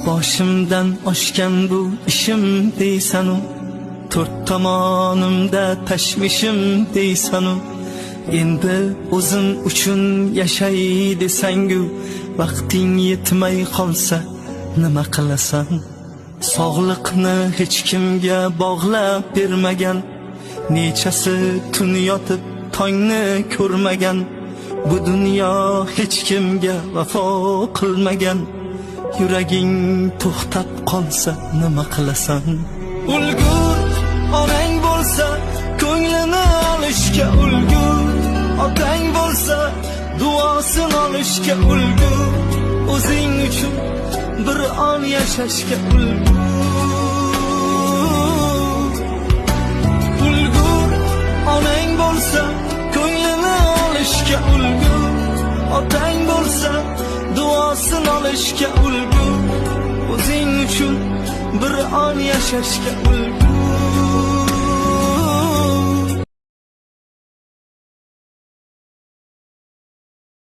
Boshimdan oshgan bu ishim deysanu, to'rt tomonimda tashvishim deysanu, endi o'zim uchun yashay desangu, vaqting yetmay qolsa nima qilasan? Sog'liqni hech kimga bog'lab bermagan, nechasi tun yotib tongni ko'rmagan, bu dunyo hech kimga vafo qilmagan, yuraging to'xtab qolsa nima qilasan? Ulgur onang bo'lsa ko'nglini olishga ulgur, otang bo'lsa duosini olishga ulgur, o'zing uchun bir on yashashga ulgur. Ulgur onang bo'lsa ko'nglini olishga ulgur, otang bo'lsa duosini olishga ulgur, o'zing uchun bir on yashashga ulgur.